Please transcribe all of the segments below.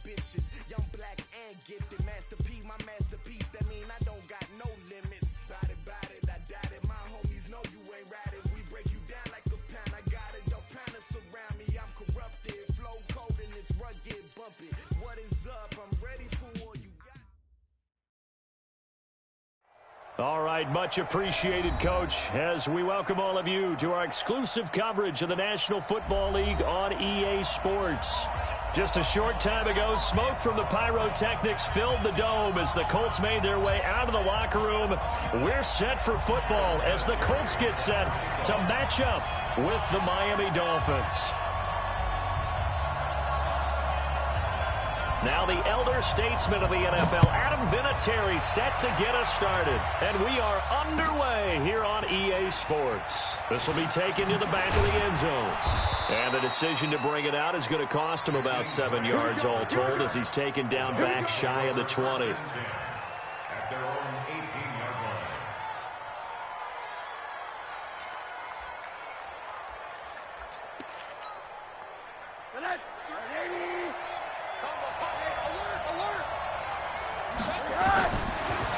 ambitious. Young, black, and gifted. Master P, my masterpiece. That mean I don't got no limits. Bout it, I doubt it. My homies know you ain't ratted. We break you down like a pound. I got it, don't pound us around me. I'm corrupted. Flow cold and it's rugged, bumpy. What is up? I'm ready for all you got. All right, much appreciated, Coach, as we welcome all of you to our exclusive coverage of the National Football League on EA Sports. Just a short time ago, smoke from the pyrotechnics filled the dome as the Colts made their way out of the locker room. We're set for football as the Colts get set to match up with the Miami Dolphins. Now the elder statesman of the NFL, Adam Vinatieri, set to get us started. And we are underway here on EA Sports. This will be taken to the back of the end zone. And the decision to bring it out is going to cost him about 7 yards all told as he's taken down back shy of the 20. At their own 18-yard line.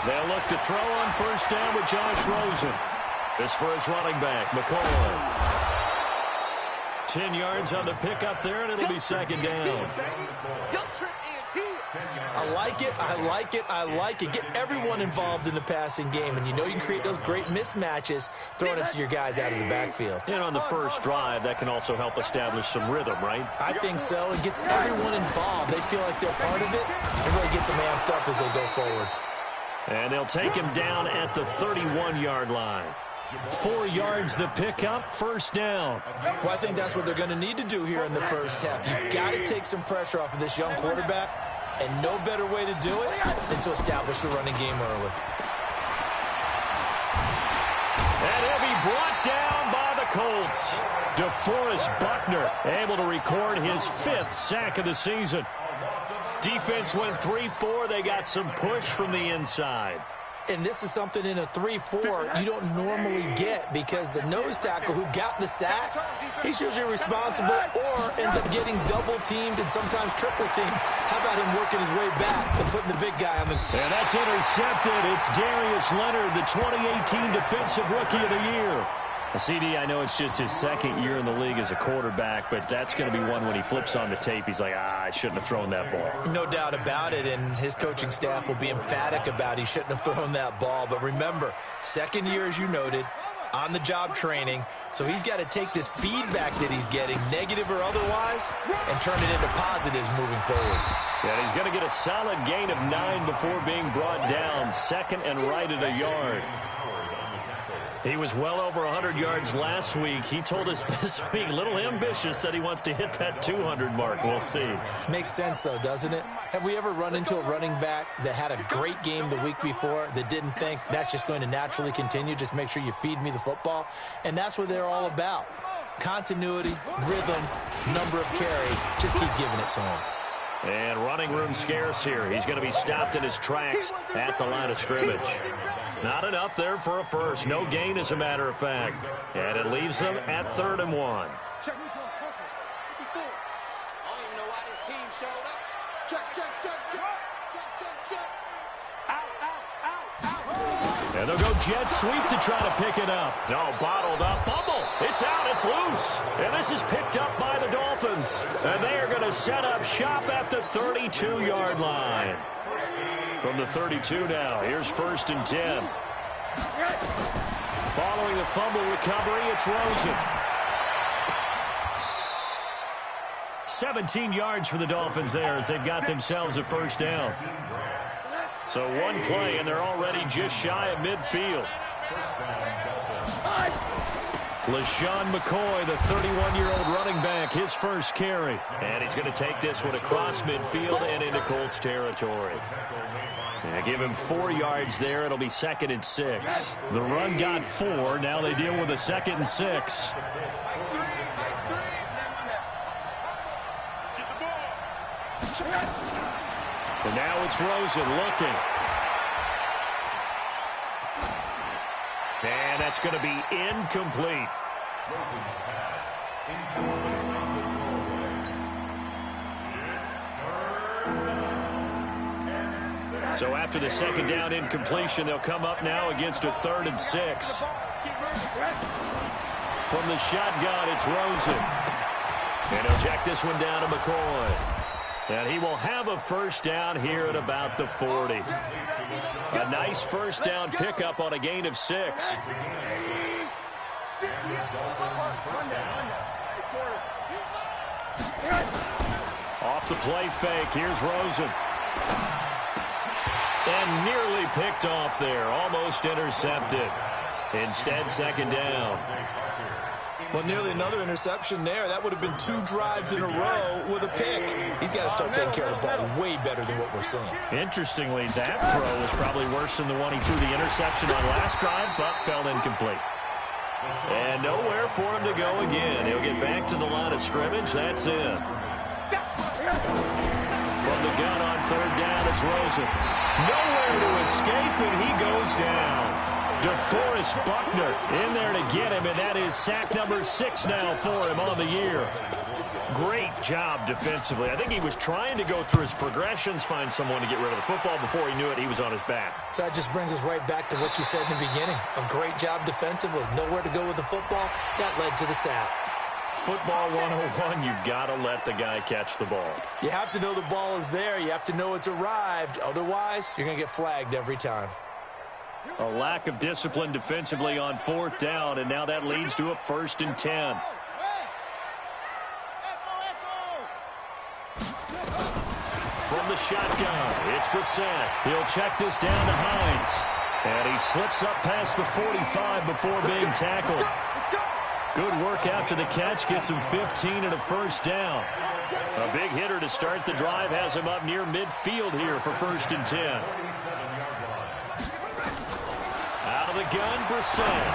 They'll look to throw on first down with Josh Rosen. This for his running back, McCoy. 10 yards on the pickup there, and it'll be second down. I like it, I like it, I like it. Get everyone involved in the passing game, and you know you can create those great mismatches throwing it to your guys out of the backfield. And on the first drive, that can also help establish some rhythm, right? I think so. It gets everyone involved. They feel like they're part of it. It really gets them amped up as they go forward. And they'll take him down at the 31-yard line. 4 yards the pickup, first down. Well, I think that's what they're going to need to do here in the first half. You've got to take some pressure off of this young quarterback, and no better way to do it than to establish the running game early. And he'll be brought down by the Colts. DeForest Buckner able to record his 5th sack of the season. Defense went 3-4. They got some push from the inside. And this is something in a 3-4 you don't normally get because the nose tackle who got the sack, he's usually responsible or ends up getting double-teamed and sometimes triple-teamed. How about him working his way back and putting the big guy on the... And that's intercepted. It's Darius Leonard, the 2018 Defensive Rookie of the Year. CD, I know it's just his second year in the league as a quarterback, but that's going to be one when he flips on the tape, he's like, I shouldn't have thrown that ball. No doubt about it, and his coaching staff will be emphatic about he shouldn't have thrown that ball. But remember, second year, as you noted, on-the-job training, so he's got to take this feedback that he's getting, negative or otherwise, and turn it into positives moving forward. Yeah, he's going to get a solid gain of 9 before being brought down, second and right at a yard. He was well over 100 yards last week. He told us this week, a little ambitious, said he wants to hit that 200 mark. We'll see. Makes sense, though, doesn't it? Have we ever run into a running back that had a great game the week before that didn't think that's just going to naturally continue? Just make sure you feed me the football. And that's what they're all about. Continuity, rhythm, number of carries. Just keep giving it to him. And running room scarce here. He's going to be stopped in his tracks at the line of scrimmage. Not enough there for a first. No gain, as a matter of fact. And it leaves them at 3rd and 1. And they'll go jet sweep to try to pick it up. No, bottled up. Fumble. It's out. It's loose. And this is picked up by the Dolphins. And they are going to set up shop at the 32-yard line. From the 32 now, here's 1st and 10. Following the fumble recovery, it's Rosen. 17 yards for the Dolphins there as they've got themselves a first down. So one play, and they're already just shy of midfield. LaShawn McCoy, the 31-year-old running back, his first carry. And he's going to take this one across midfield and into Colts territory. And give him 4 yards there. It'll be 2nd and 6. The run got 4. Now they deal with a 2nd and 6. And now it's Rosen looking. And that's going to be incomplete. So after the second down incompletion, they'll come up now against a 3rd and 6. From the shotgun, it's Rosen. And he'll check this one down to McCoy. And he will have a first down here at about the 40. A nice first down pickup on a gain of 6. Off the play fake, here's Rosen. And nearly picked off there, almost intercepted. Instead, second down. Well, nearly another interception there. That would have been 2 drives in a row with a pick. He's got to start taking care of the ball way better than what we're seeing. Interestingly, that throw was probably worse than the one he threw the interception on last drive, but fell incomplete. And nowhere for him to go again. He'll get back to the line of scrimmage. That's it. From the gun on 3rd down, it's Rosen. Nowhere to escape, and he goes down. DeForest Buckner in there to get him, and that is sack number 6 now for him on the year. Great job defensively. I think he was trying to go through his progressions, find someone to get rid of the football. Before he knew it, he was on his back. So that just brings us right back to what you said in the beginning. A great job defensively. Nowhere to go with the football. That led to the sack. Football 101, you've got to let the guy catch the ball. You have to know the ball is there. You have to know it's arrived. Otherwise, you're going to get flagged every time. A lack of discipline defensively on 4th down, and now that leads to a 1st and 10. From the shotgun, it's Brissett. He'll check this down to Hines. And he slips up past the 45 before being tackled. Good work after the catch, gets him 15 and a first down. A big hitter to start the drive has him up near midfield here for 1st and 10. Out of the gun, Brissett.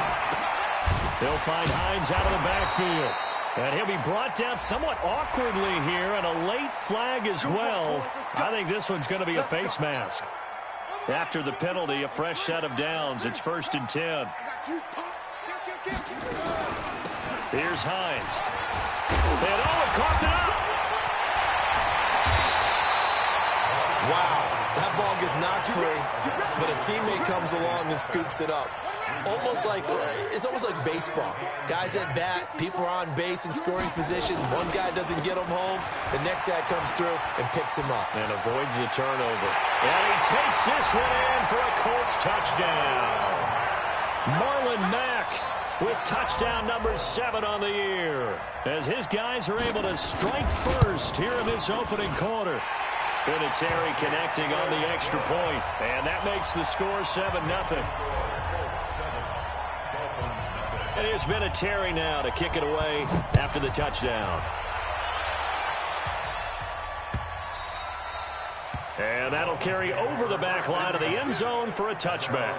He'll find Hines out of the backfield. And he'll be brought down somewhat awkwardly here, and a late flag as well. I think this one's going to be a face mask. After the penalty, a fresh set of downs. It's 1st and 10. Here's Hines. And it coughed it up. Wow, that ball gets knocked free, but a teammate comes along and scoops it up. It's almost like baseball. Guys at bat, people are on base in scoring position. One guy doesn't get him home. The next guy comes through and picks him up. And avoids the turnover. And he takes this one in for a Colts touchdown. Marlon Mack with touchdown number 7 on the year, as his guys are able to strike first here in this opening quarter. Vinatieri connecting on the extra point, and that makes the score 7-0. It is Vinatieri now to kick it away after the touchdown. And that'll carry over the back line of the end zone for a touchback.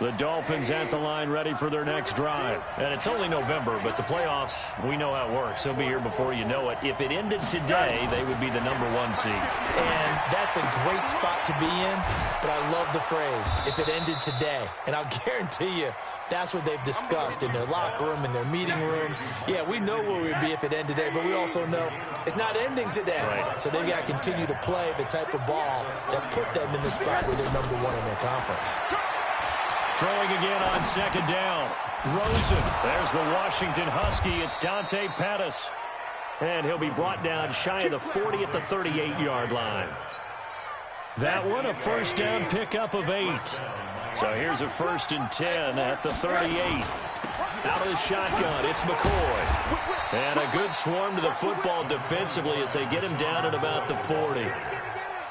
The Dolphins at the line ready for their next drive. And it's only November, but the playoffs, we know how it works. They'll be here before you know it. If it ended today, they would be the number 1 seed. And that's a great spot to be in, but I love the phrase, if it ended today. And I'll guarantee you, that's what they've discussed in their locker room, in their meeting rooms. Yeah, we know where we'd be if it ended today, but we also know it's not ending today. Right. So they've got to continue to play the type of ball that put them in the spot where they're number 1 in their conference. Throwing again on 2nd down. Rosen. There's the Washington Husky. It's Dante Pettis. And he'll be brought down shy of the 40 at the 38-yard line. That one, a first down pickup of 8. So here's a 1st and 10 at the 38. Out of the shotgun, it's McCoy. And a good swarm to the football defensively as they get him down at about the 40.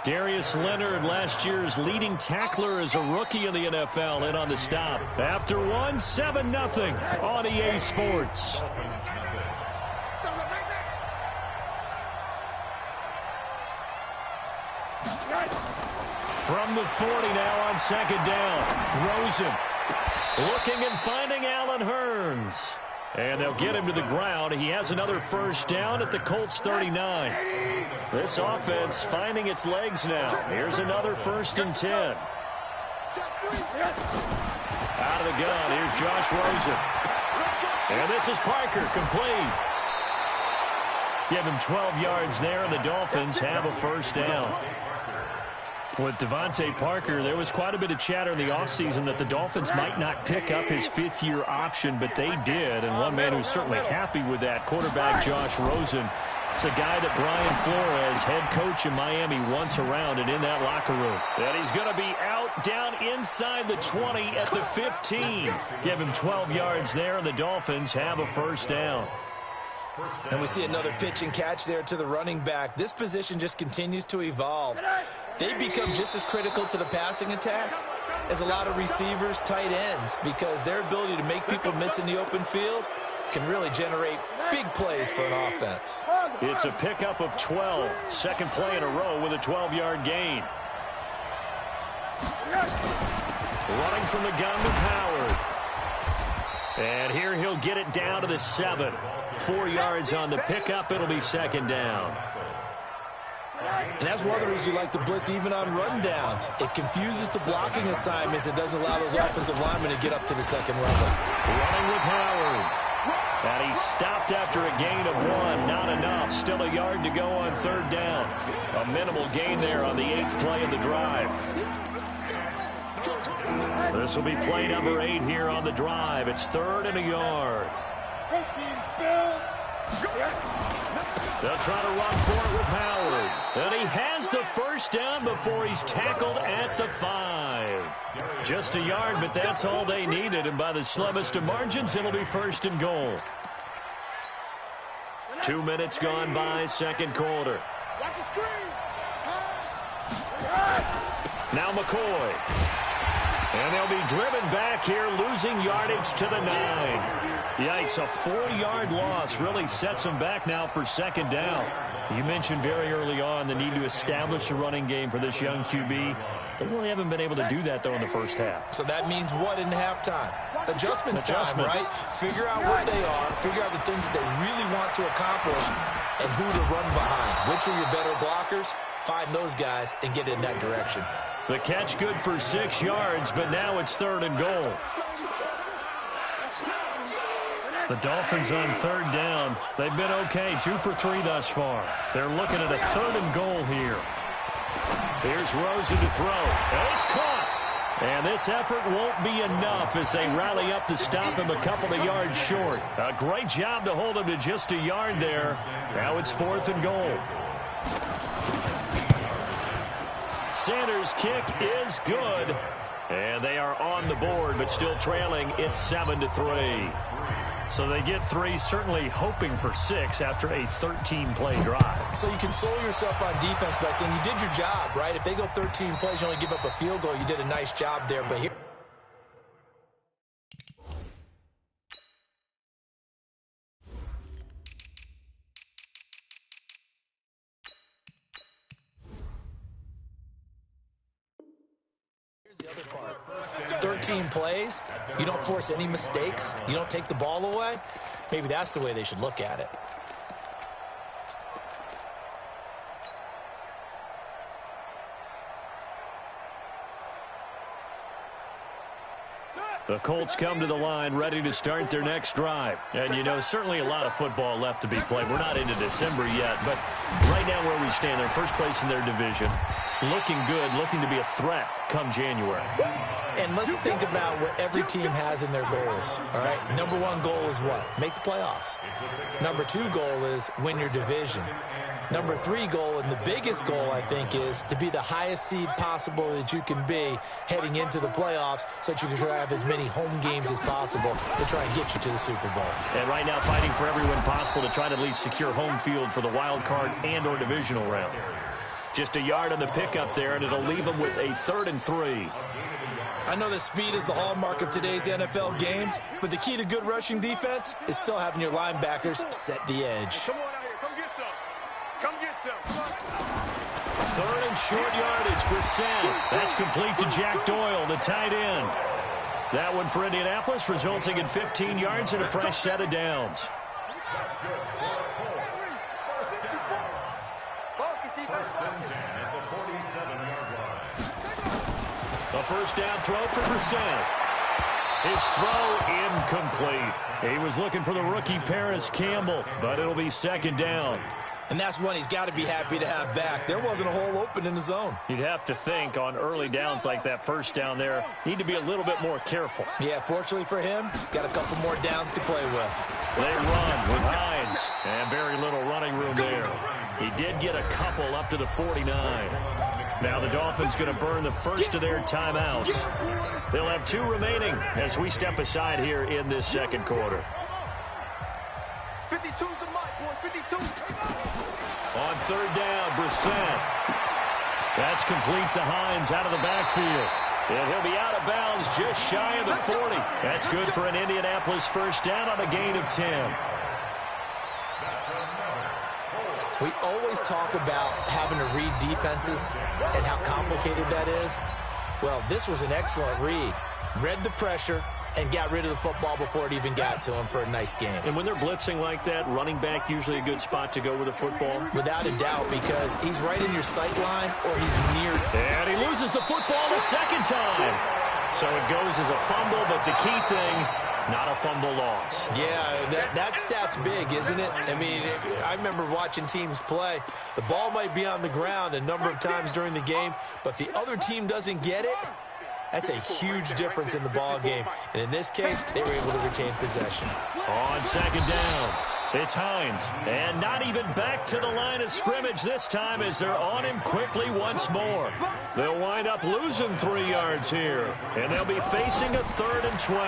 Darius Leonard, last year's leading tackler as a rookie in the NFL, in on the stop. After 7-0 on EA Sports. From the 40 now on 2nd down. Rosen looking and finding Allen Hurns. And they'll get him to the ground. He has another first down at the Colts 39. This offense finding its legs now. Here's another 1st and 10. Out of the gun, here's Josh Rosen. And this is Parker, complete. Give him 12 yards there, and the Dolphins have a first down. With Devontae Parker, there was quite a bit of chatter in the offseason that the Dolphins might not pick up his fifth-year option, but they did. And one man who's certainly happy with that, quarterback Josh Rosen. It's a guy that Brian Flores, head coach in Miami, wants around and in that locker room. And he's going to be out down inside the 20 at the 15. Give him 12 yards there, and the Dolphins have a first down. And we see another pitch and catch there to the running back. This position just continues to evolve. They become just as critical to the passing attack as a lot of receivers, tight ends, because their ability to make people miss in the open field can really generate big plays for an offense. It's a pickup of 12. Second play in a row with a 12-yard gain. Running from the gun with Howard. And here he'll get it down to the 7. 4 yards on the pickup. It'll be second down. And that's one of the reasons you like to blitz even on rundowns. It confuses the blocking assignments. It doesn't allow those offensive linemen to get up to the second level. Running with Howard. And he stopped after a gain of 1. Not enough. Still a yard to go on third down. A minimal gain there on the 8th play of the drive. This will be play number 8 here on the drive. It's 3rd and a yard. They'll try to run for it with Howard. And he has the first down before he's tackled at the 5. Just a yard, but that's all they needed. And by the slimmest of margins, it'll be 1st and goal. 2 minutes gone by, second quarter. Now McCoy. And they'll be driven back here, losing yardage to the 9. Yikes, a 4-yard loss really sets them back now for second down. You mentioned very early on the need to establish a running game for this young QB. They really haven't been able to do that, though, in the first half. So that means what in halftime? Adjustments time, right? Figure out what they are, figure out the things that they really want to accomplish, and who to run behind. Which are your better blockers? Find those guys and get in that direction. The catch good for 6 yards, but now it's 3rd and goal. The Dolphins on third down. They've been okay, 2 for 3 thus far. They're looking at a 3rd and goal here. Here's Rosen to throw. And it's caught. And this effort won't be enough as they rally up to stop him a couple of yards short. A great job to hold him to just a yard there. Now it's 4th and goal. Sanders' kick is good. And they are on the board, but still trailing. It's 7-3. So they get 3, certainly hoping for 6 after a 13-play drive. So you console yourself on defense by saying you did your job, right? If they go 13 plays, you only give up a field goal. You did a nice job there. But here, here's the other part. 13 plays, you don't force any mistakes, you don't take the ball away. Maybe that's the way they should look at it. The Colts come to the line ready to start their next drive. And, you know, certainly a lot of football left to be played. We're not into December yet, but right now where we stand, they're first place in their division. Looking good, looking to be a threat come January. And let's think about what every team has in their goals, all right? Number 1 goal is what? Make the playoffs. Number 2 goal is win your division. Number 3 goal, and the biggest goal, I think, is to be the highest seed possible that you can be heading into the playoffs so that you can try to have as many home games as possible to try and get you to the Super Bowl. And right now fighting for everyone possible to try to at least secure home field for the wild card and or divisional round. Just a yard on the pickup there, and it'll leave them with a 3rd and 3. I know that speed is the hallmark of today's NFL game, but the key to good rushing defense is still having your linebackers set the edge. Come on out here. Come get some. Come get some. 3rd and short yardage, Brissett. That's complete to Jack Doyle, the tight end. That one for Indianapolis, resulting in 15 yards and a fresh set of downs. That's good for the Colts. First and 10 at the 47-yard line. A first down throw for Brissett. His throw incomplete. He was looking for the rookie Paris Campbell, but it'll be second down. And that's one he's got to be happy to have back. There wasn't a hole open in the zone. You'd have to think on early downs like that first down there, need to be a little bit more careful. Yeah, fortunately for him, got a couple more downs to play with. They run with Hines, and very little running room there. He did get a couple up to the 49. Now the Dolphins going to burn the first of their timeouts. They'll have 2 remaining as we step aside here in this second quarter. 52's the mark, boys. 52. On third down, Brissett. That's complete to Hines out of the backfield. And he'll be out of bounds just shy of the 40. That's good for an Indianapolis first down on a gain of 10. We always talk about having to read defenses and how complicated that is. Well, this was an excellent read. Read the pressure and got rid of the football before it even got to him for a nice game. And when they're blitzing like that, running back usually a good spot to go with the football? Without a doubt, because he's right in your sight line or he's near. And he loses the football the second time. So it goes as a fumble, but the key thing, not a fumble loss. Yeah, that stat's big, isn't it? I mean, I remember watching teams play. The ball might be on the ground a number of times during the game, but if the other team doesn't get it, that's a huge difference in the ball game. And in this case, they were able to retain possession. On second down, it's Hines. And not even back to the line of scrimmage this time as they're on him quickly once more. They'll wind up losing 3 yards here. And they'll be facing a 3rd and 12.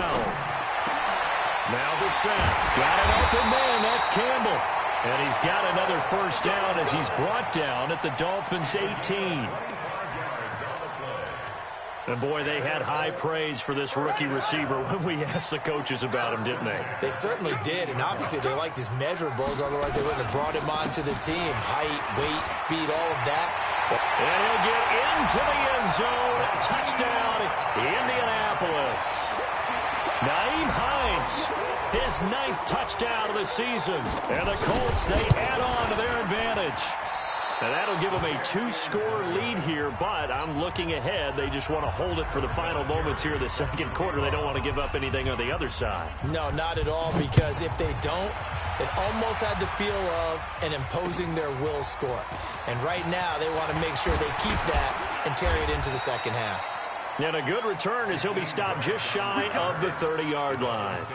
Now the set. Got an open man. That's Campbell. And he's got another first down as he's brought down at the Dolphins' 18. And, boy, they had high praise for this rookie receiver when we asked the coaches about him, didn't they? They certainly did, and obviously they liked his measurables. Otherwise, they wouldn't have brought him onto the team. Height, weight, speed, all of that. And he'll get into the end zone. Touchdown, Indianapolis. Nyheim Hines, his 9th touchdown of the season. And the Colts, they add on to their advantage. Now that'll give them a 2-score lead here, but I'm looking ahead. They just want to hold it for the final moments here in the second quarter. They don't want to give up anything on the other side. No, not at all, because if they don't, it almost had the feel of an imposing their will score. And right now, they want to make sure they keep that and carry it into the second half. And a good return as he'll be stopped just shy of the 30-yard line.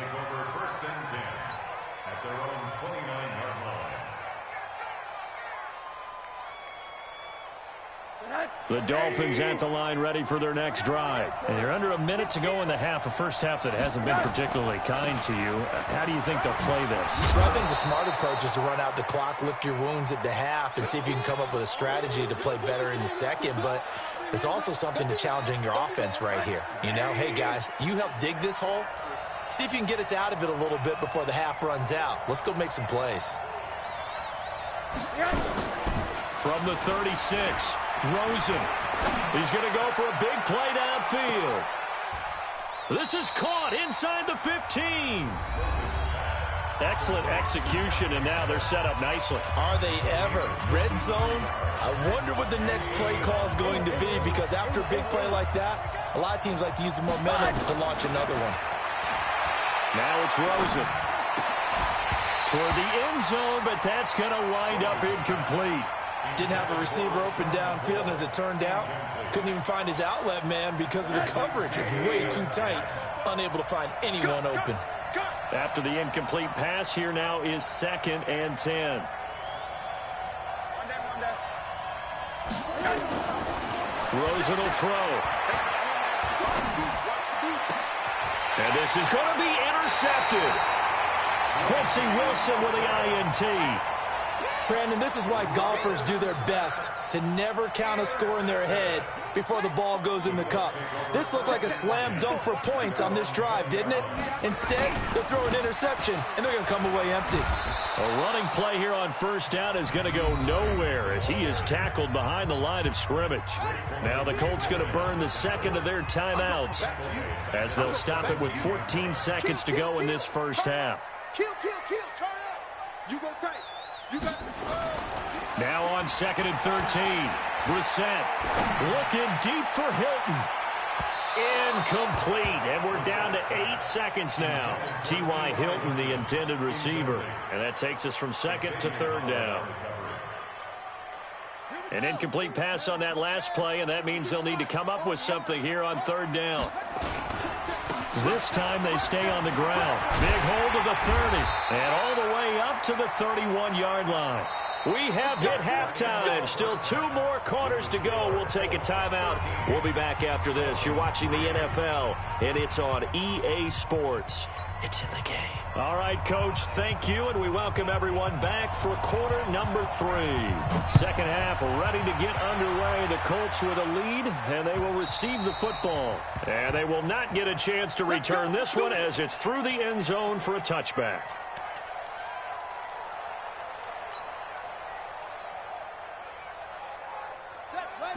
The Dolphins at the line ready for their next drive. And they're under a minute to go in the half, a first half that hasn't been particularly kind to you. How do you think they'll play this? Well, I think the smart approach is to run out the clock, lick your wounds at the half, and see if you can come up with a strategy to play better in the second. But there's also something to challenging your offense right here. You know, hey, guys, you help dig this hole. See if you can get us out of it a little bit before the half runs out. Let's go make some plays. From the 36, Rosen. He's going to go for a big play downfield. This is caught inside the 15. Excellent execution, and now they're set up nicely. Are they ever? Red zone? I wonder what the next play call is going to be, because after a big play like that, a lot of teams like to use the momentum to launch another one. Now it's Rosen. Toward the end zone, but that's going to wind up incomplete. Didn't have a receiver open downfield, and as it turned out, couldn't even find his outlet man because of the coverage. It's way too tight, unable to find anyone open. After the incomplete pass, here now is 2nd and 10. Rosen will throw. And this is going to be intercepted. Quincy Wilson with the INT. Brandon, this is why golfers do their best to never count a score in their head before the ball goes in the cup. This looked like a slam dunk for points on this drive, didn't it? Instead, they'll throw an interception, and they're going to come away empty. A running play here on first down is going to go nowhere as he is tackled behind the line of scrimmage. Now the Colts going to burn the second of their timeouts as they'll stop it with 14 seconds to go in this first half. Kill, turn up. You go tight. You got Now on 2nd and 13. Brissett looking deep for Hilton. incomplete, and we're down to 8 seconds now. T.Y. Hilton, the intended receiver, and that takes us from second to third down. An incomplete pass on that last play, and that means they'll need to come up with something here on third down. This time they stay on the ground. Big hold of the 30, and all the way up to the 31-yard line. We have hit halftime. Still 2 more quarters to go. We'll take a timeout. We'll be back after this. You're watching the NFL, and it's on EA Sports. It's in the game. All right, Coach, thank you, and we welcome everyone back for quarter number 3. Second half ready to get underway. The Colts with a lead, and they will receive the football. And they will not get a chance to return this one as it's through the end zone for a touchback.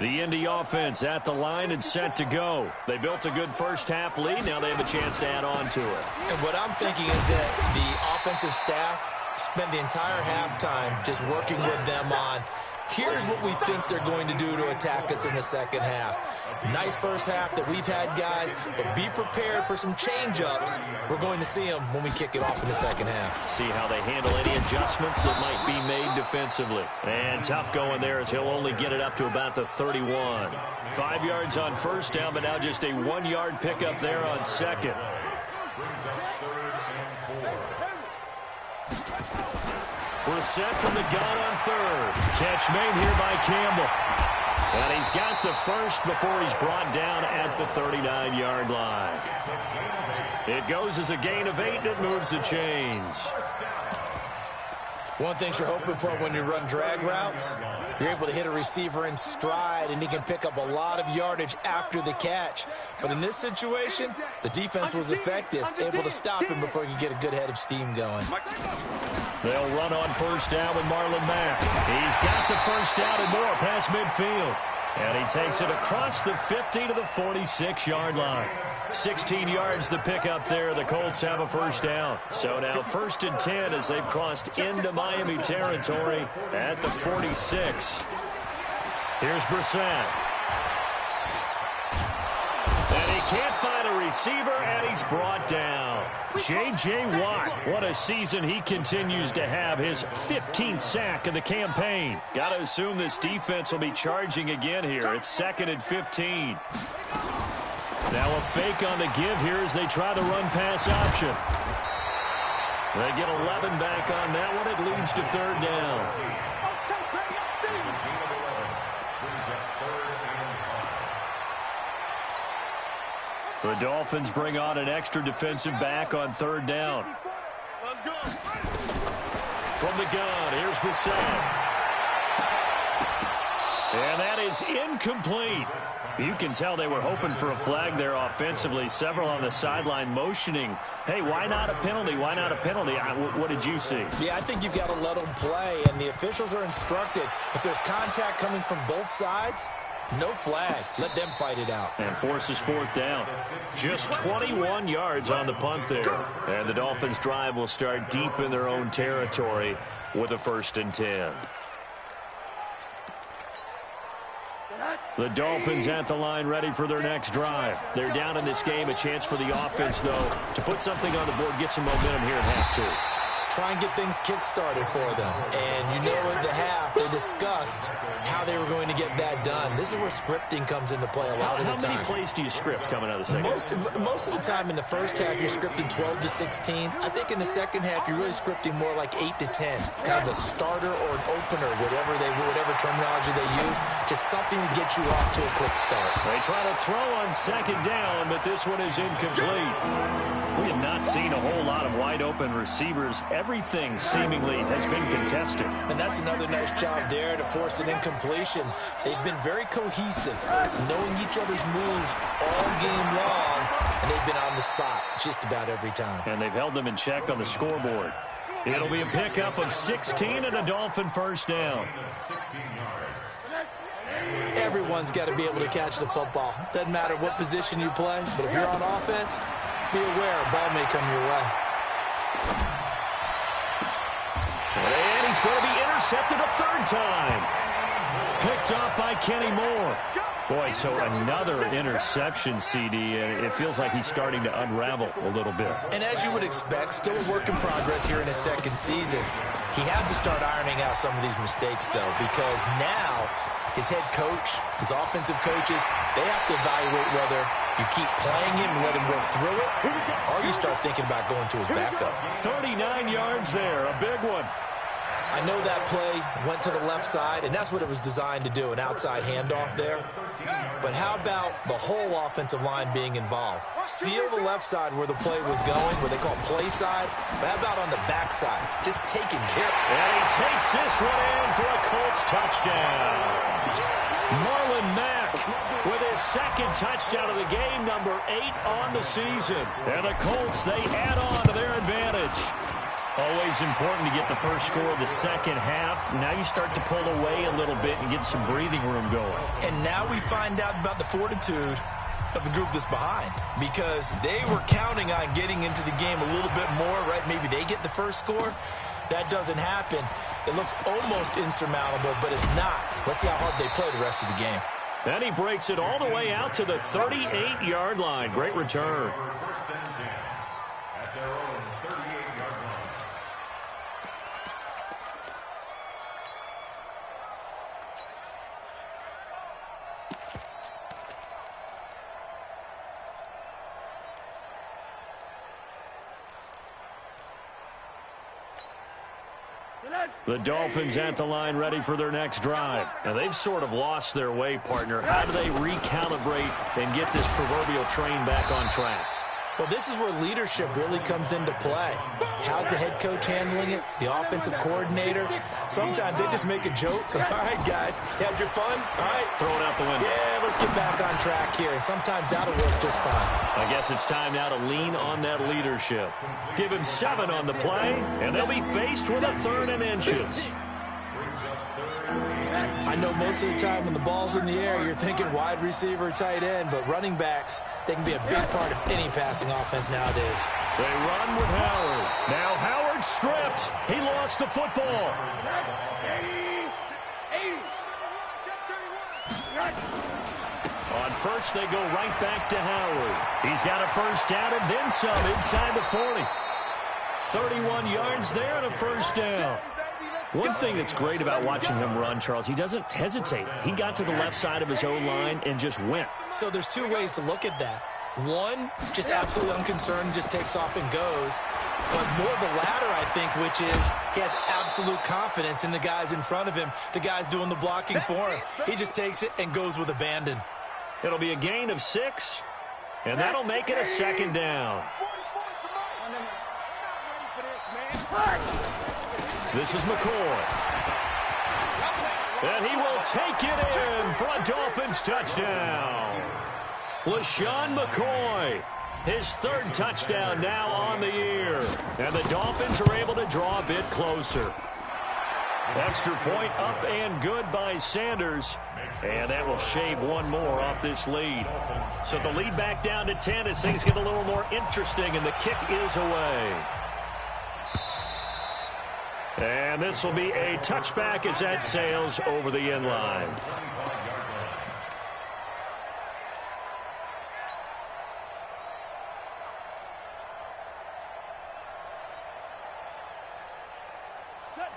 The Indy offense at the line and set to go. They built a good first half lead. Now they have a chance to add on to it. And what I'm thinking is that the offensive staff spent the entire halftime just working with them on, here's what we think they're going to do to attack us in the second half. Nice first half that we've had, guys, but be prepared for some change-ups. We're going to see them when we kick it off in the second half. See how they handle any adjustments that might be made defensively. And tough going there as he'll only get it up to about the 31. 5 yards on first down, but now just a 1-yard pickup there on second. Brissett from the gun on third. Catch made here by Campbell. And he's got the first before he's brought down at the 39-yard line. It goes as a gain of 8, and it moves the chains. One thing you're hoping for when you run drag routes, you're able to hit a receiver in stride, and he can pick up a lot of yardage after the catch. But in this situation, the defense was effective, able to stop him before he could get a good head of steam going. They'll run on first down with Marlon Mack. He's got the first down and more past midfield. And he takes it across the 50 to the 46-yard line. 16 yards the pickup there. The Colts have a first down. So now 1st and 10 as they've crossed into Miami territory at the 46. Here's Brissett. And he can't find a receiver, and he's brought down. J.J. Watt, what a season he continues to have. His 15th sack of the campaign. Got to assume this defense will be charging again here. It's 2nd and 15. Now a fake on the give here as they try the run-pass option. They get 11 back on that one. It leads to third down. The Dolphins bring on an extra defensive back on third down. Let's go. From the gun, here's Brissett. And that is incomplete. You can tell they were hoping for a flag there offensively. Several on the sideline motioning, hey, why not a penalty? Why not a penalty? What did you see? Yeah, I think you've got to let them play, and the officials are instructed. If there's contact coming from both sides, no flag. Let them fight it out. And forces fourth down. Just 21 yards on the punt there. And the Dolphins' drive will start deep in their own territory with a 1st and 10. The Dolphins at the line ready for their next drive. They're down in this game. A chance for the offense, though, to put something on the board, get some momentum here at half 2. Try and get things kick-started for them. And you know at the half, they discussed how they were going to get that done. This is where scripting comes into play a lot of the time. How many plays do you script coming out of the second? Most of the time in the first half, you're scripting 12 to 16. I think in the second half, you're really scripting more like 8 to 10. Kind of a starter or an opener, whatever terminology they use. Just something to get you off to a quick start. They try to throw on second down, but this one is incomplete. We have not seen a whole lot of wide-open receivers. Everything seemingly has been contested. And that's another nice job there to force an incompletion. They've been very cohesive, knowing each other's moves all game long, and they've been on the spot just about every time. And they've held them in check on the scoreboard. It'll be a pickup of 16 and a Dolphin first down. Everyone's got to be able to catch the football. Doesn't matter what position you play, but if you're on offense, be aware a ball may come your way. And he's going to be intercepted a third time. Picked off by Kenny Moore. Boy, so another interception, CD, and it feels like he's starting to unravel a little bit. And as you would expect, still a work in progress here in his second season. He has to start ironing out some of these mistakes, though, because now his head coach, his offensive coaches, they have to evaluate whether you keep playing him and let him work through it, or you start thinking about going to his backup. 39 yards there, a big one. I know that play went to the left side, and that's what it was designed to do, an outside handoff there. But how about the whole offensive line being involved? Seal the left side where the play was going, where they call play side, but how about on the back side? Just taking care. And he takes this one in for a Colts touchdown. Marlon Mack with his second touchdown of the game, number 8 on the season. And the Colts, they add on to their advantage. Always important to get the first score of the second half. Now you start to pull away a little bit and get some breathing room going. And now we find out about the fortitude of the group that's behind, because they were counting on getting into the game a little bit more, right? Maybe they get the first score. That doesn't happen. It looks almost insurmountable, but it's not. Let's see how hard they play the rest of the game. Then he breaks it all the way out to the 38-yard line. Great return. First and 10 at their own 38-yard line. The Dolphins at the line, ready for their next drive. Now, they've sort of lost their way, partner. How do they recalibrate and get this proverbial train back on track? Well, this is where leadership really comes into play. How's the head coach handling it? The offensive coordinator? Sometimes they just make a joke. All right, guys, had your fun? All right. Throw it out the window. Yeah, let's get back on track here. And sometimes that'll work just fine. I guess it's time now to lean on that leadership. Give him 7 on the play, and they'll be faced with a 3rd and inches. I know most of the time when the ball's in the air, you're thinking wide receiver, tight end, but running backs, they can be a big part of any passing offense nowadays. They run with Howard. Now Howard stripped. He lost the football. On first, they go right back to Howard. He's got a first down and then some inside the 40. 31 yards there and a first down. One thing that's great about watching him run, Charles, he doesn't hesitate. He got to the left side of his O-line and just went. So there's 2 ways to look at that. One, just absolutely unconcerned, just takes off and goes. But more the latter, I think, which is he has absolute confidence in the guys in front of him, the guys doing the blocking for him. He just takes it and goes with abandon. It'll be a gain of 6, and that'll make it a 2nd down. This is McCoy. And he will take it in for a Dolphins touchdown. LaShawn McCoy, his 3rd touchdown now on the year. And the Dolphins are able to draw a bit closer. Extra point up and good by Sanders. And that will shave 1 more off this lead. So the lead back down to 10 as things get a little more interesting, and the kick is away. And this will be a touchback as that sails over the end line.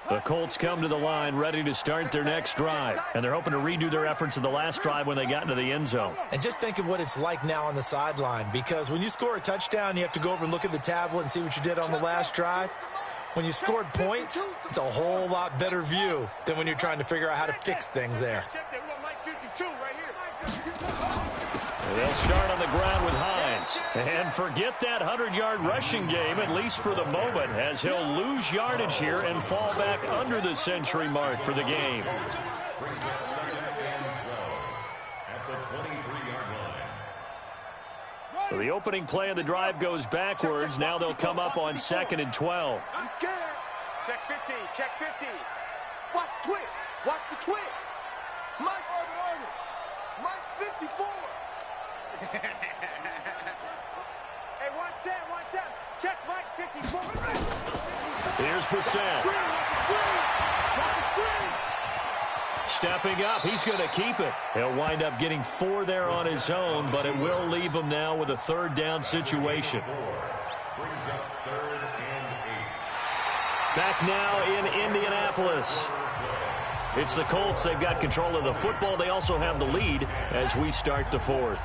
The Colts come to the line ready to start their next drive. And they're hoping to redo their efforts in the last drive when they got into the end zone. And just think of what it's like now on the sideline, because when you score a touchdown, you have to go over and look at the tablet and see what you did on the last drive. When you scored points, it's a whole lot better view than when you're trying to figure out how to fix things there. They'll start on the ground with Hines. And forget that 100-yard rushing game, at least for the moment, as he'll lose yardage here and fall back under the century mark for the game. So the opening play of the drive goes backwards. Now they'll come up on 2nd and 12. He's scared. Check 50. Check 50. Watch twist. Watch the twist. Mike's Arvin. Mike's 54. Hey, watch that. Watch that. Check Mike 54. Here's Brissett. Watch the screen. Watch the screen. stepping up. He's going to keep it. He'll wind up getting 4 there on his own, but it will leave him now with a third down situation. Back now in Indianapolis. It's the Colts. They've got control of the football. They also have the lead as we start the fourth.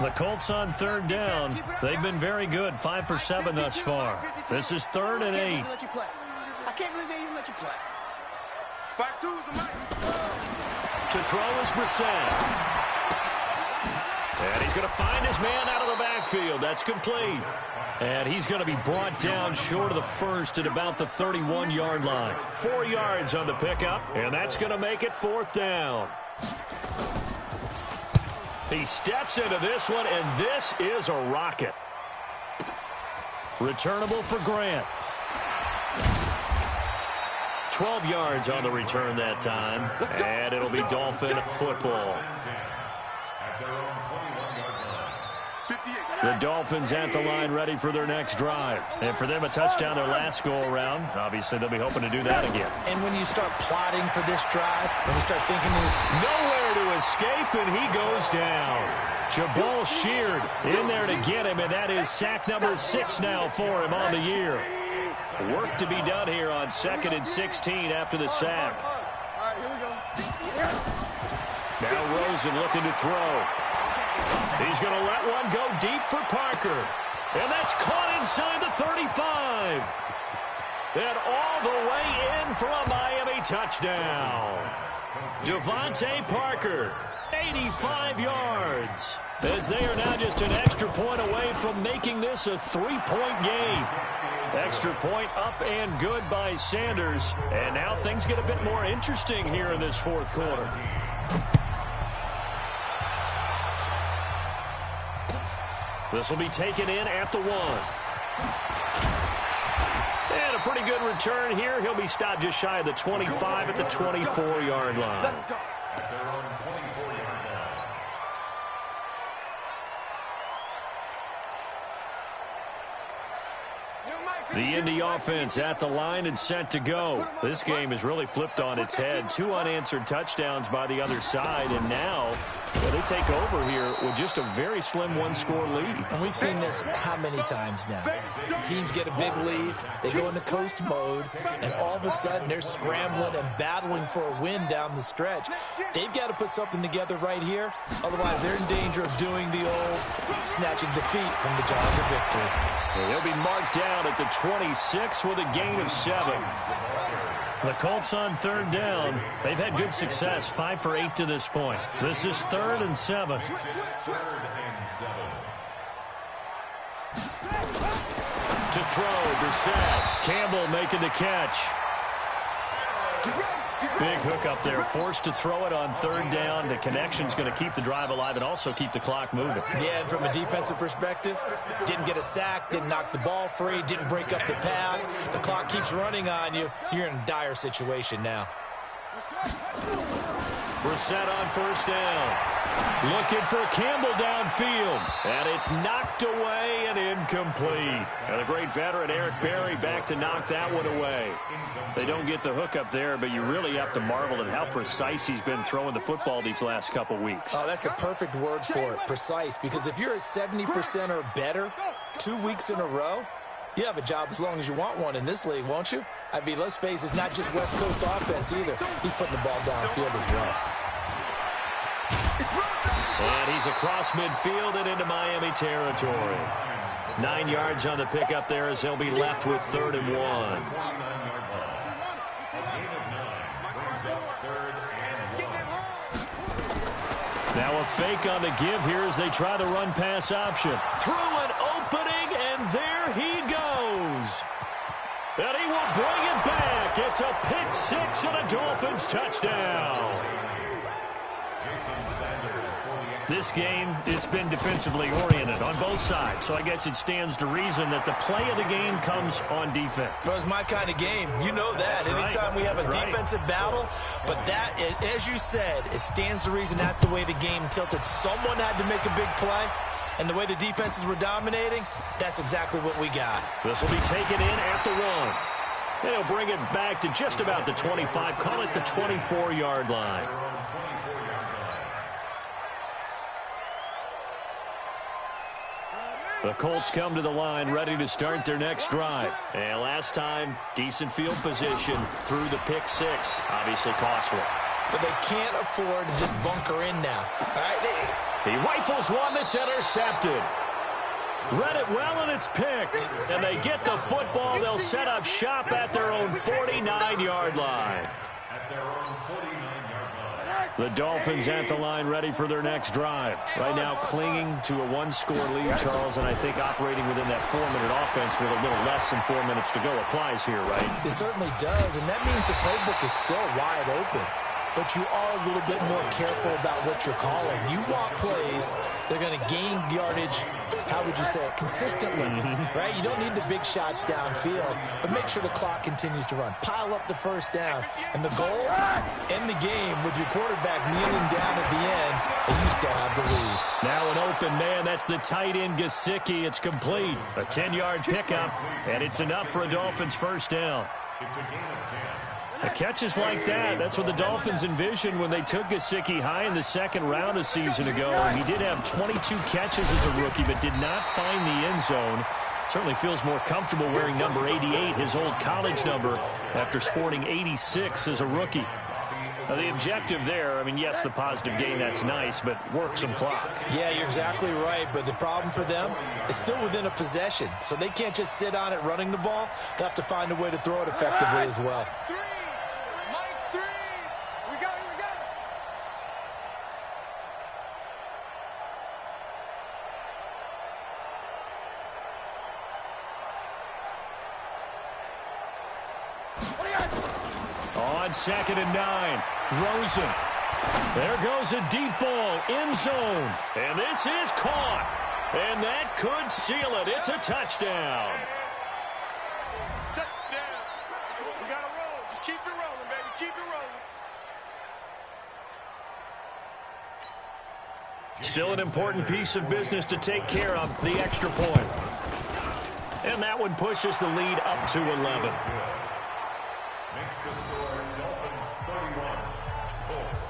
The Colts on third down. They've been very good, 5 for 7 thus far. This is 3rd and 8. I can't believe they even let you play. To throw is Brissett. And he's going to find his man out of the backfield. That's complete. And he's going to be brought down short of the first at about the 31-yard line. 4 yards on the pickup, and that's going to make it 4th down. He steps into this one, and this is a rocket. Returnable for Grant. 12 yards on the return that time, and it'll be Dolphin football. The Dolphins at the line ready for their next drive. And for them, a touchdown their last go-around. Obviously, they'll be hoping to do that again. And when you start plotting for this drive, when you start thinking... Nowhere to escape, and he goes down. Jabal Sheard in there to get him, and that is sack number 6 now for him on the year. Work to be done here on 2nd and 16 after the sack. Now Rosen looking to throw. He's going to let one go deep for Parker. And that's caught inside the 35. And all the way in for a Miami touchdown. Devontae Parker, 85 yards. As they are now just an extra point away from making this a 3-point game. Extra point up and good by Sanders. And now things get a bit more interesting here in this 4th quarter. This will be taken in at the 1. And a pretty good return here. He'll be stopped just shy of the 25 at the 24-yard line. The Indy offense at the line and set to go. This game has really flipped on its head. 2 unanswered touchdowns by the other side, and now they take over here with just a very slim 1-score lead. And we've seen this how many times now? Teams get a big lead, they go into coast mode, and all of a sudden they're scrambling and battling for a win down the stretch. They've got to put something together right here, otherwise they're in danger of doing the old snatching defeat from the jaws of victory. He'll be marked down at the 26 with a gain of 7. The Colts on 3rd down. They've had good success, 5 for 8 to this point. This is 3rd and 7. To throw, Brissett. Campbell making the catch. Big hook up there, forced to throw it on 3rd down. The connection's going to keep the drive alive and also keep the clock moving. Yeah, and from a defensive perspective, didn't get a sack, didn't knock the ball free, didn't break up the pass. The clock keeps running on you. You're in a dire situation now. Brissett on 1st down. Looking for Campbell downfield. And it's knocked away and incomplete. And the great veteran Eric Berry back to knock that one away. They don't get the hook up there, but you really have to marvel at how precise he's been throwing the football these last couple weeks. Oh, that's a perfect word for it, precise. Because if you're at 70% or better 2 weeks in a row, you have a job as long as you want one in this league, won't you? I mean, let's face it, it's not just West Coast offense either. He's putting the ball downfield as well. And he's across midfield and into Miami territory. 9 yards on the pickup there as they'll be left with 3rd and 1. Now a fake on the give here as they try the run-pass option. Through an opening, and there he goes. And he will bring it back. It's a pick 6 and a Dolphins touchdown. This game, it's been defensively oriented on both sides, so I guess it stands to reason that the play of the game comes on defense. So it's my kind of game. You know that. That's anytime right. we have a That's defensive battle, but that, as you said, it stands to reason that's the way the game tilted. Someone had to make a big play, and the way the defenses were dominating, that's exactly what we got. This will be taken in at the 1. And he'll bring it back to just about the 25. Call it the 24-yard line. The Colts come to the line ready to start their next drive. And last time, decent field position through the pick six. Obviously costly. But they can't afford to just bunker in now. All right? He rifles one that's intercepted. Read it well, and it's picked. And they get the football. They'll set up shop at their own 49-yard line. The Dolphins at the line ready for their next drive. Right now clinging to a one-score lead, Charles, and I think operating within that 4-minute offense with a little less than 4 minutes to go applies here, right? It certainly does, and that means the playbook is still wide open. But you are a little bit more careful about what you're calling. You want plays, they're going to gain yardage, how would you say it, consistently, right? You don't need the big shots downfield, but make sure the clock continues to run. Pile up the first down, and the goal, end the game with your quarterback kneeling down at the end, and you still have the lead. Now an open man, that's the tight end Gesicki. It's complete. A 10-yard pickup, and it's enough for a Dolphins first down. It's a gain of 10. The catches like that, that's what the Dolphins envisioned when they took Gesicki high in the second round a season ago. He did have 22 catches as a rookie, but did not find the end zone. Certainly feels more comfortable wearing number 88, his old college number, after sporting 86 as a rookie. Now, the objective there, I mean, yes, the positive gain, that's nice, but work some clock. Yeah, you're exactly right, but the problem for them is still within a possession, so they can't just sit on it running the ball. They'll have to find a way to throw it effectively as well. On 2nd and 9, Rosen. There goes a deep ball, end zone. And this is caught. And that could seal it. It's a touchdown. Touchdown. We got to roll. Just keep it rolling, baby. Keep it rolling. Still an important piece of business to take care of, the extra point. And that one pushes the lead up to 11. Makes the score Dolphins 31, Colts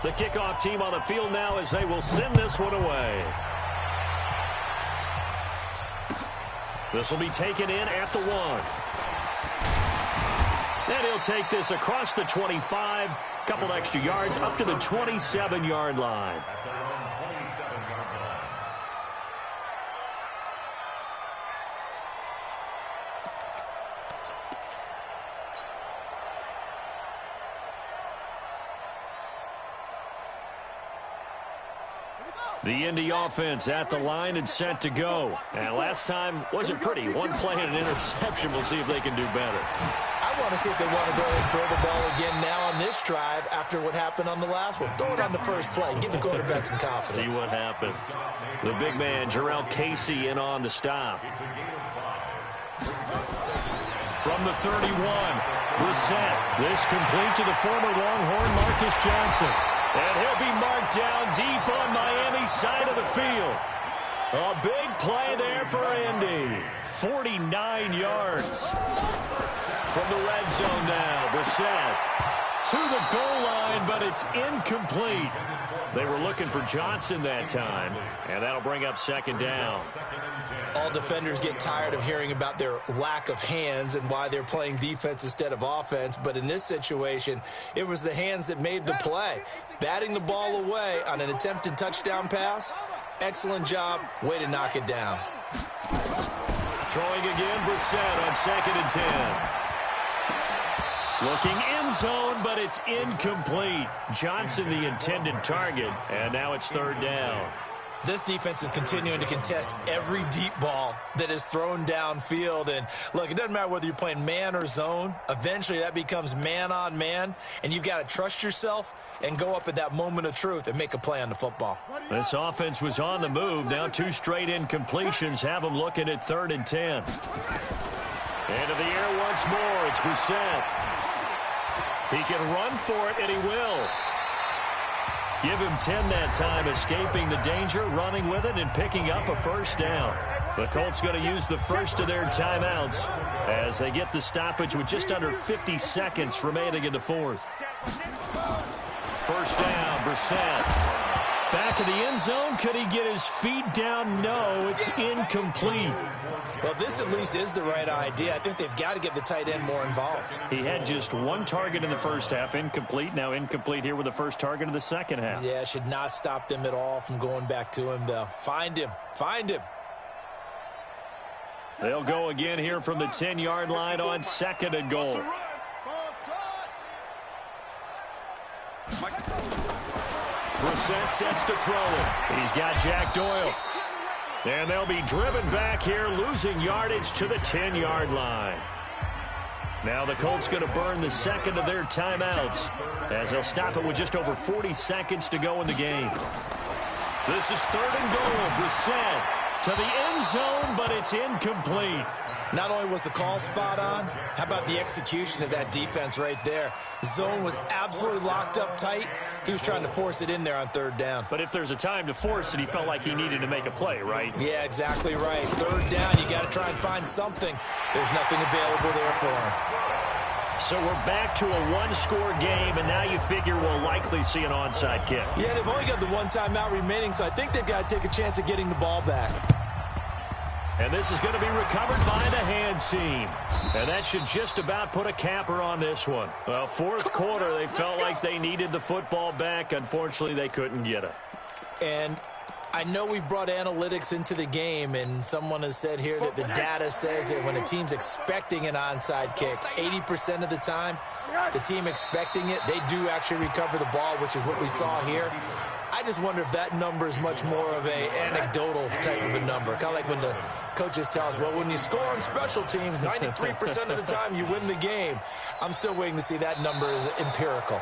20. The kickoff team on the field now as they will send this one away. This will be taken in at the 1. And he'll take this across the 25, couple extra yards up to the 27-yard line. At their own 27-yard line. The Indy offense at the line and set to go. And last time wasn't pretty. One play and an interception. We'll see if they can do better. I want to see if they want to go ahead and throw the ball again now on this drive after what happened on the last one. Throw it on the first play. Give the quarterback some confidence. See what happens. The big man, Jarrell Casey, in on the stop. It's a gain of 5. From the 31, Brissett. This complete to the former Longhorn Marcus Johnson. And he'll be marked down deep on Miami's side of the field. A big play there for Indy. 49 yards. From the red zone now, Brissett to the goal line, but it's incomplete. They were looking for Johnson that time, and that'll bring up 2nd down. All defenders get tired of hearing about their lack of hands and why they're playing defense instead of offense, but in this situation, it was the hands that made the play. Batting the ball away on an attempted touchdown pass, excellent job, way to knock it down. Throwing again, Brissett on 2nd and 10. Looking end zone, but it's incomplete. Johnson the intended target, and now it's 3rd down. This defense is continuing to contest every deep ball that is thrown downfield. And, look, it doesn't matter whether you're playing man or zone. Eventually, that becomes man on man, and you've got to trust yourself and go up at that moment of truth and make a play on the football. This offense was on the move. Now 2 straight incompletions have them looking at 3rd and 10. Into the air once more. It's Brissett. He can run for it, and he will. Give him 10 that time, escaping the danger, running with it, and picking up a 1st down. The Colts going to use the first of their timeouts as they get the stoppage with just under 50 seconds remaining in the fourth. First down, Brissett. Back of the end zone. Could he get his feet down? No, it's incomplete. Well, this at least is the right idea. I think they've got to get the tight end more involved. He had just one target in the first half, incomplete. Now incomplete here with the first target in the second half. Yeah, should not stop them at all from going back to him, though. Find him. Find him. They'll go again here from the 10-yard line on second and goal. Brissett sets to throw it. He's got Jack Doyle. And they'll be driven back here, losing yardage to the 10-yard line. Now the Colts going to burn the second of their timeouts as they'll stop it with just over 40 seconds to go in the game. This is third and goal. Brissett to the end zone, but it's incomplete. Not only was the call spot on, how about the execution of that defense right there? The zone was absolutely locked up tight. He was trying to force it in there on third down. But if there's a time to force it, he felt like he needed to make a play, right? Yeah, exactly right. Third down, you got to try and find something. There's nothing available there for him. So we're back to a one-score game, and now you figure we'll likely see an onside kick. Yeah, they've only got the one timeout remaining, so I think they've got to take a chance at getting the ball back. And this is going to be recovered by the hands team. And that should just about put a capper on this one. Well, fourth quarter, they felt like they needed the football back. Unfortunately, they couldn't get it. And I know we brought analytics into the game, and someone has said here that the data says that when a team's expecting an onside kick, 80% of the time, the team expecting it, they do actually recover the ball, which is what we saw here. I just wonder if that number is much more of an anecdotal type of a number. Kind of like when the coaches tell us, well, when you score on special teams, 93% of the time you win the game. I'm still waiting to see that number is empirical.